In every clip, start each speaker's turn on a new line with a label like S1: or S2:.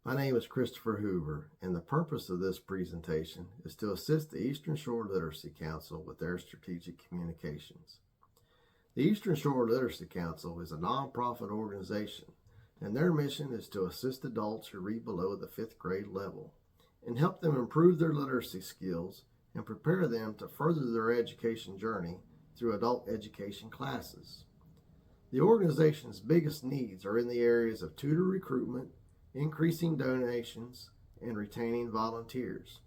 S1: My name is Christopher Hoover, and the purpose of this presentation is to assist the Eastern Shore Literacy Council with their strategic communications. The Eastern Shore Literacy Council is a nonprofit organization, and their mission is to assist adults who read below the 5th grade level and help them improve their literacy skills and prepare them to further their education journey through adult education classes. The organization's biggest needs are in the areas of tutor recruitment, increasing donations, and retaining volunteers.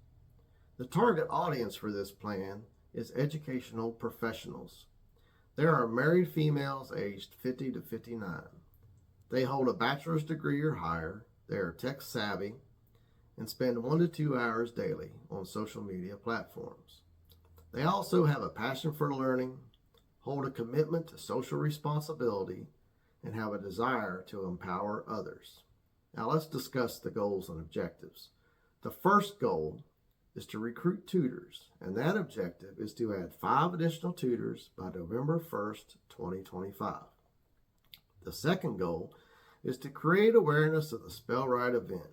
S1: The target audience for this plan is educational professionals. There are married females aged 50 to 59. They hold a bachelor's degree or higher, they are tech savvy, and spend 1 to 2 hours daily on social media platforms. They also have a passion for learning, hold a commitment to social responsibility, and have a desire to empower others. Now let's discuss the goals and objectives. The first goal is to recruit tutors, and that objective is to add 5 additional tutors by November 1st, 2025. The second goal is to create awareness of the Spell Right event,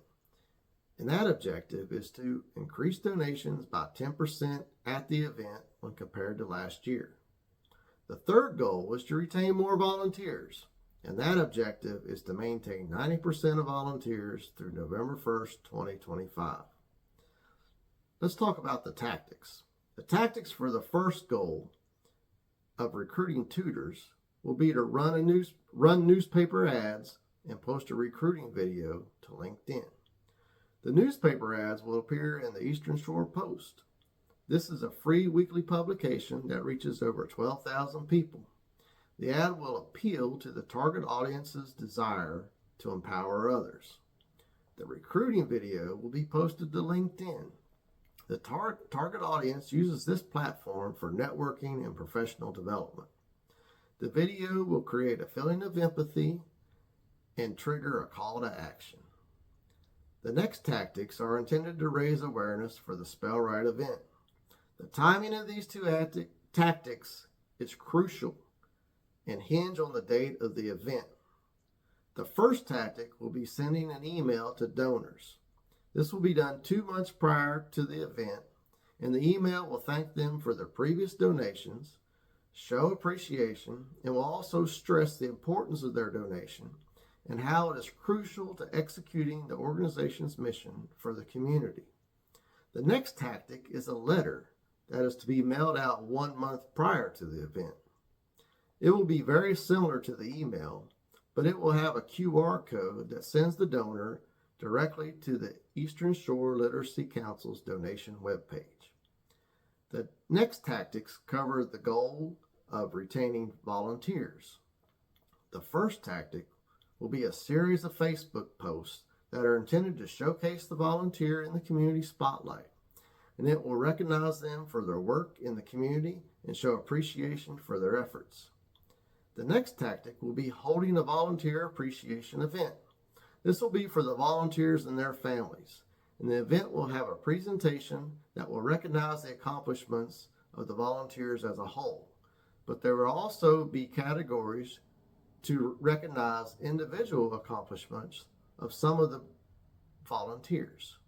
S1: and that objective is to increase donations by 10% at the event when compared to last year. The third goal is to retain more volunteers, and that objective is to maintain 90% of volunteers through November 1st, 2025. Let's talk about the tactics. The tactics for the first goal of recruiting tutors will be to run newspaper ads and post a recruiting video to LinkedIn. The newspaper ads will appear in the Eastern Shore Post. This is a free weekly publication that reaches over 12,000 people. The ad will appeal to the target audience's desire to empower others. The recruiting video will be posted to LinkedIn. The target audience uses this platform for networking and professional development. The video will create a feeling of empathy and trigger a call to action. The next tactics are intended to raise awareness for the Spell Right event. The timing of these two tactics is crucial and hinge on the date of the event. The first tactic will be sending an email to donors. This will be done 2 months prior to the event, and the email will thank them for their previous donations, show appreciation, and will also stress the importance of their donation and how it is crucial to executing the organization's mission for the community. The next tactic is a letter that is to be mailed out 1 month prior to the event. It will be very similar to the email, but it will have a QR code that sends the donor directly to the Eastern Shore Literacy Council's donation webpage. The next tactics cover the goal of retaining volunteers. The first tactic will be a series of Facebook posts that are intended to showcase the volunteer in the community spotlight, and it will recognize them for their work in the community and show appreciation for their efforts. The next tactic will be holding a volunteer appreciation event. This will be for the volunteers and their families, and the event will have a presentation that will recognize the accomplishments of the volunteers as a whole, but there will also be categories to recognize individual accomplishments of some of the volunteers.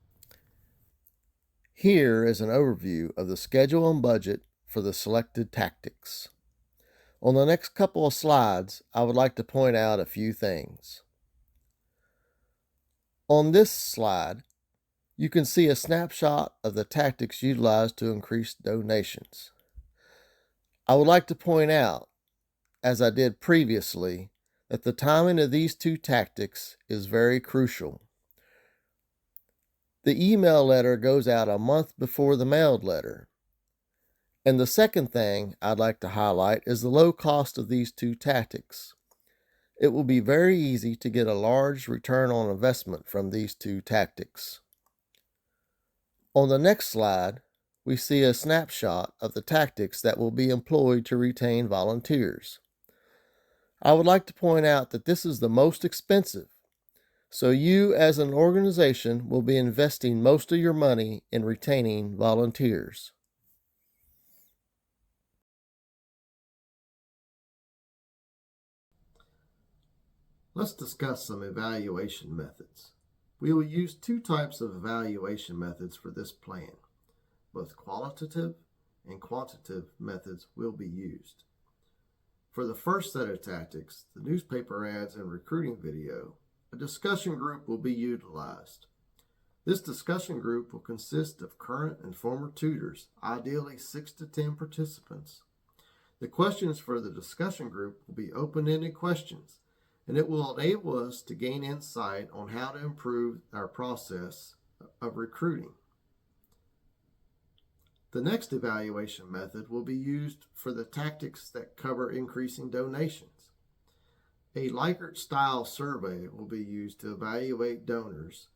S1: Here is an overview of the schedule and budget for the selected tactics. On the next couple of slides, I would like to point out a few things. On this slide, you can see a snapshot of the tactics utilized to increase donations. I would like to point out, as I did previously, that the timing of these 2 tactics is very crucial. The email letter goes out a month before the mailed letter. And the second thing I'd like to highlight is the low cost of these 2 tactics. It will be very easy to get a large return on investment from these 2 tactics. On the next slide, we see a snapshot of the tactics that will be employed to retain volunteers. I would like to point out that this is the most expensive, so you as an organization will be investing most of your money in retaining volunteers. Let's discuss some evaluation methods. We will use two types of evaluation methods for this plan. Both qualitative and quantitative methods will be used. For the first set of tactics, the newspaper ads and recruiting video, a discussion group will be utilized. This discussion group will consist of current and former tutors, ideally 6 to 10 participants. The questions for the discussion group will be open-ended questions, and it will enable us to gain insight on how to improve our process of recruiting. The next evaluation method will be used for the tactics that cover increasing donations. A Likert-style survey will be used to evaluate donors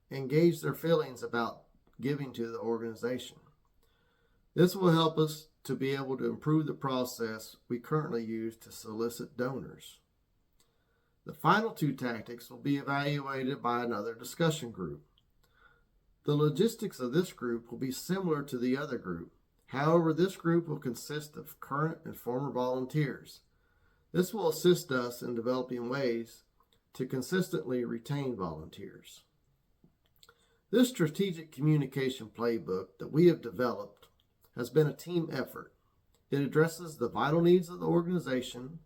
S1: and gauge their feelings about giving to the organization. This will help us to be able to improve the process we currently use to solicit donors. The final two tactics will be evaluated by another discussion group. The logistics of this group will be similar to the other group. However, this group will consist of current and former volunteers. This will assist us in developing ways to consistently retain volunteers. This strategic communication playbook that we have developed has been a team effort. It addresses the vital needs of the organization,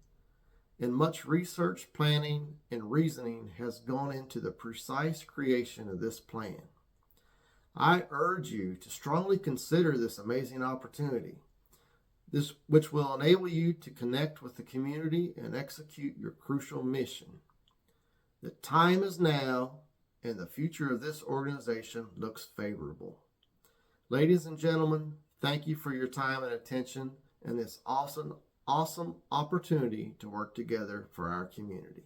S1: and much research, planning, and reasoning has gone into the precise creation of this plan. I urge you to strongly consider this amazing opportunity, which will enable you to connect with the community and execute your crucial mission. The time is now, and the future of this organization looks favorable. Ladies and gentlemen, thank you for your time and attention and this awesome opportunity to work together for our community.